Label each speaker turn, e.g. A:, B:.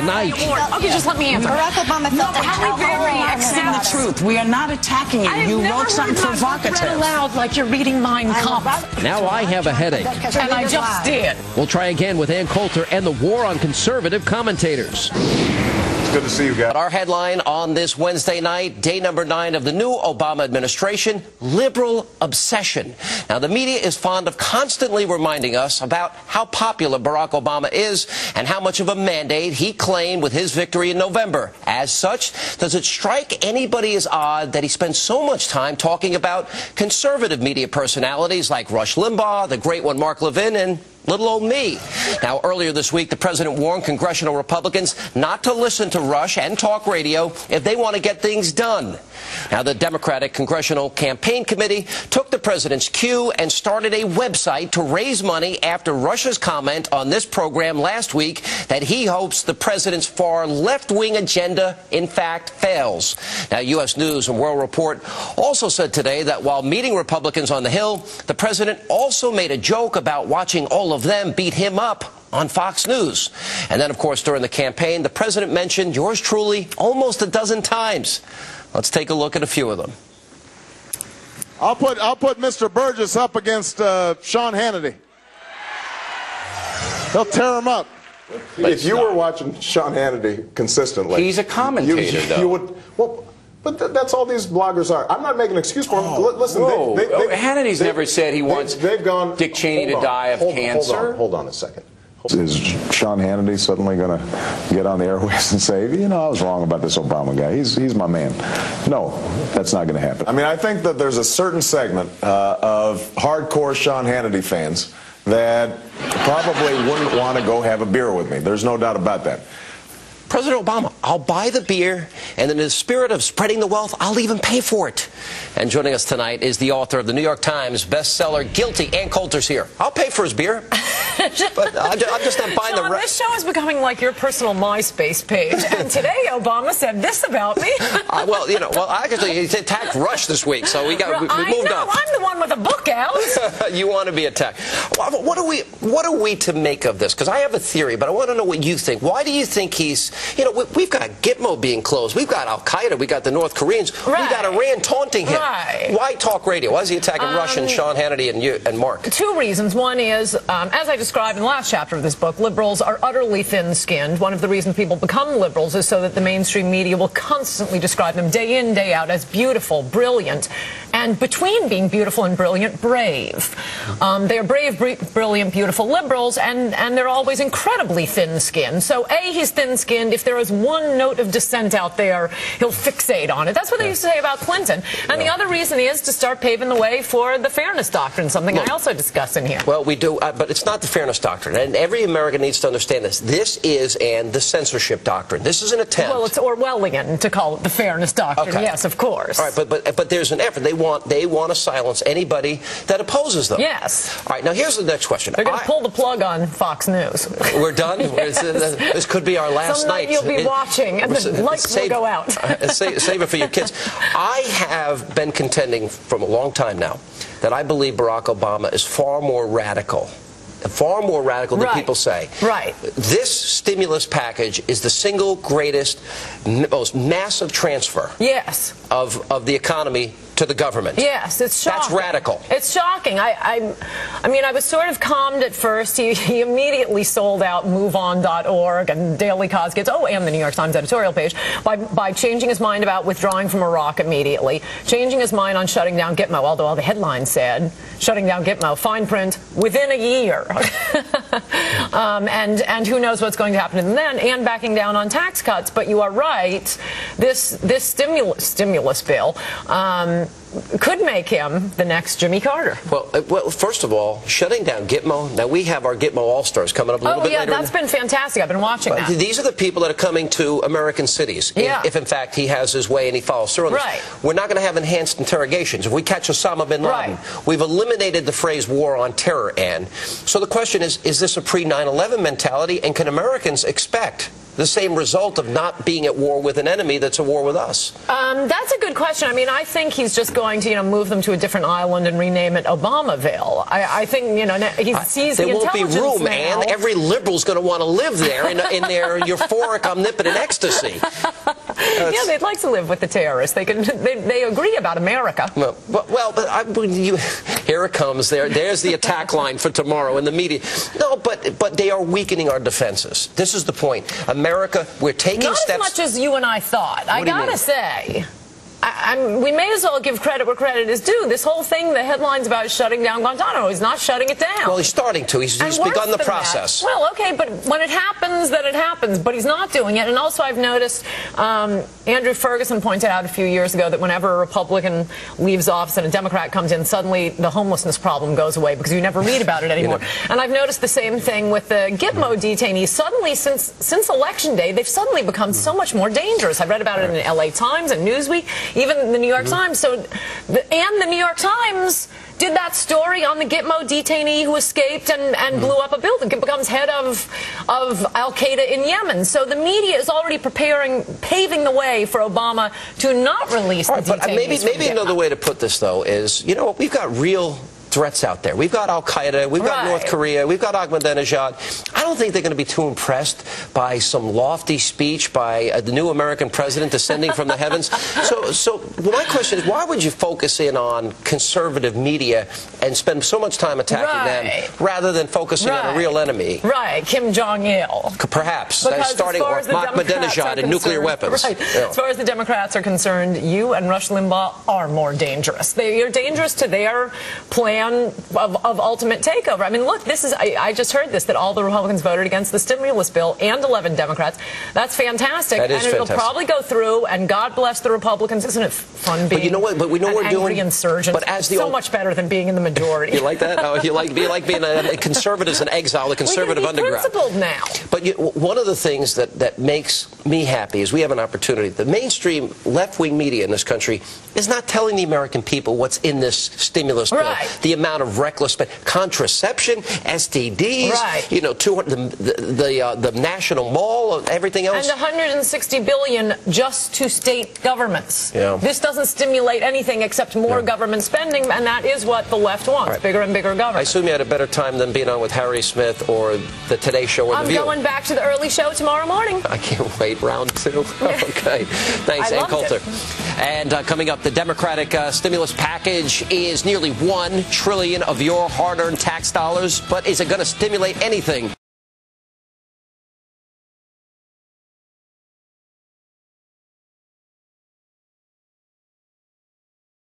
A: tonight.
B: Okay, just let me answer.
C: Barack Obama felt
B: the
C: truth. We are not attacking you. You wrote something provocative.
B: Read aloud like you're reading Mein Kampf.
A: Now I have a headache.
B: And I just did.
A: We'll try again with Ann Coulter and the war on conservative commentators.
D: Good to see you guys.
E: Our headline on this Wednesday night, day number 9 of the new Obama administration, liberal obsession. Now, the media is fond of constantly reminding us about how popular Barack Obama is and how much of a mandate he claimed with his victory in November. As such, does it strike anybody as odd that he spends so much time talking about conservative media personalities like Rush Linbaugh, the great one Mark Levin, and little old me? Now, earlier this week, the president warned congressional Republicans not to listen to Rush and talk radio if they want to get things done. Now, the Democratic Congressional Campaign Committee took the president's cue and started a website to raise money after Rush's comment on this program last week that he hopes the president's far left-wing agenda, in fact, fails. Now, U.S. News and World Report also said today that while meeting Republicans on the Hill, the president also made a joke about watching all of them beat him up on Fox News. And then, of course, during the campaign, the president mentioned yours truly almost a dozen times. Let's take a look at a few of them.
D: I'll put Mr. Burgess up against Sean Hannity. They'll tear him up. If you were watching Sean Hannity consistently,
F: he's a commentator, though.
D: You would. Well, but that's all these bloggers are. I'm not making an excuse for him. Listen,
F: Hannity's never said he wants Dick Cheney to die of cancer.
D: Hold on a second.
G: Is Sean Hannity suddenly going to get on the airwaves and say, you know, I was wrong about this Obama guy. He's my man. No, that's not going to happen.
D: I mean, I think that there's a certain segment of hardcore Sean Hannity fans that probably wouldn't want to go have a beer with me. There's no doubt about that.
E: President Obama, I'll buy the beer, and in the spirit of spreading the wealth, I'll even pay for it. And joining us tonight is the author of the New York Times bestseller, Guilty. Ann Coulter's here. I'll pay for his beer, but I'm just not buying
B: Sean,
E: the
B: this show is becoming like your personal MySpace page. And today, Obama said this about me.
E: Well, you know, actually, he attacked Rush this week, so we moved on.
B: I'm the one with a book out.
E: You want to be attacked. What are we to make of this? Because I have a theory, but I want to know what you think. Why do you think he's... You know, we've got Gitmo being closed. We've got Al-Qaeda. We've got the North Koreans.
B: Right.
E: We've got Iran taunting him.
B: Right.
E: Why talk radio? Why is he attacking Rush and Sean Hannity and you and Mark?
B: Two reasons. One is, as I described in the last chapter of this book, liberals are utterly thin-skinned. One of the reasons people become liberals is so that the mainstream media will constantly describe them day in, day out as beautiful, brilliant, and between being beautiful and brilliant, brave. They are brave, brilliant, beautiful liberals, and they're always incredibly thin-skinned. So, A, he's thin-skinned. If there is one note of dissent out there, he'll fixate on it. That's what they used to say about Clinton. And the other reason is to start paving the way for the fairness doctrine, something I also discuss in here.
E: Well, we do, but it's not the fairness doctrine. And every American needs to understand this. This is the censorship doctrine. This is an attempt.
B: Well, it's Orwellian to call it the fairness doctrine.
E: Okay.
B: Yes, of course.
E: All right, but there's an effort. They want to silence anybody that opposes them.
B: Yes.
E: All right, now here's the next question.
B: They're going to pull the plug on Fox News.
E: We're done? This could be our last night.
B: You'll be watching, and the lights will go out.
E: Save it for your kids. I have been contending for a long time now that I believe Barack Obama is far more radical than people say.
B: Right.
E: This stimulus package is the single greatest, most massive transfer of the economy to the government.
B: Yes, it's shocking.
E: That's radical.
B: It's shocking. I mean, I was sort of calmed at first. He immediately sold out MoveOn.org and Daily Kos gets, and the New York Times editorial page, by changing his mind about withdrawing from Iraq immediately, changing his mind on shutting down Gitmo, although all the headlines said, shutting down Gitmo, fine print, within a year. And who knows what's going to happen to them then, and backing down on tax cuts. But you are right, this stimulus bill could make him the next Jimmy Carter.
E: Well, first of all, shutting down Gitmo. Now, we have our Gitmo All-Stars coming up a little bit later.
B: Oh, yeah, that's been fantastic. I've been watching that.
E: These are the people that are coming to American cities, if in fact he has his way and he follows through on this.
B: Right.
E: We're not going to have enhanced interrogations. If we catch Osama bin Laden, we've eliminated the phrase war on terror, Ann. So the question is this a pre-9/11 mentality, and can Americans expect the same result of not being at war with an enemy that's at war with us?
B: That's a good question. I mean, I think he's just going to, move them to a different island and rename it Obamaville. I think, he sees the intelligence
E: there won't be room,
B: now.
E: Ann. Every liberal's going to want to live there in their euphoric, omnipotent ecstasy.
B: Yeah, they'd like to live with the terrorists. They agree about America.
E: Here it comes. There's the attack line for tomorrow in the media. No, but they are weakening our defenses. This is the point. America, we're taking steps.
B: Not as much as you and I thought. I gotta say. We may as well give credit where credit is due. This whole thing, the headlines about shutting down Guantanamo, he's not shutting it down.
E: Well, he's starting to. He's begun the process.
B: That. Well, okay, but when it happens, then it happens. But he's not doing it. And also, I've noticed Andrew Ferguson pointed out a few years ago that whenever a Republican leaves office and a Democrat comes in, suddenly the homelessness problem goes away because you never read about it anymore. And I've noticed the same thing with the Gitmo detainees. Suddenly, since Election Day, they've suddenly become so much more dangerous. I read about it in the LA Times and Newsweek. Even the New York Times. And the New York Times did that story on the Gitmo detainee who escaped and blew up a building. It becomes head of Al-Qaeda in Yemen. So the media is already paving the way for Obama to not release the detainees.
E: Maybe another way to put this, though, is, we've got real threats out there. We've got Al-Qaeda, we've got North Korea, we've got Ahmadinejad. I don't think they're going to be too impressed by some lofty speech by the new American president descending from the heavens. So my question is, why would you focus in on conservative media and spend so much time attacking them rather than focusing on a real enemy?
B: Right, Kim Jong-il.
E: Perhaps, starting with Ahmadinejad and nuclear weapons.
B: Right. As far as the Democrats are concerned, you and Rush Linbaugh are more dangerous. You're dangerous to their plan of ultimate takeover. I mean, look, I just heard this, that all the Republicans voted against the stimulus bill and 11 Democrats. That's fantastic.
E: That is
B: fantastic. It'll probably go through, and God bless the Republicans. Isn't it fun being an angry insurgent? But as so much better than being in the majority.
E: You like that? Oh, you like being a conservative in exile, a conservative underground.
B: Principled now.
E: But one of the things that makes me happy is we have an opportunity. The mainstream left-wing media in this country is not telling the American people what's in this stimulus bill. The amount of reckless contraception, STDs, the national mall, everything else.
B: And $160 billion just to state governments.
E: Yeah.
B: This doesn't stimulate anything except more government spending, and that is what the left wants, bigger and bigger government.
E: I assume you had a better time than being on with Harry Smith or the Today Show or The View.
B: I'm going back to the early show tomorrow morning.
E: I can't wait. Round 2. Okay. Thanks, Ann Coulter. And coming up, the Democratic stimulus package is nearly $1 trillion of your hard-earned tax dollars, but is it going to stimulate anything?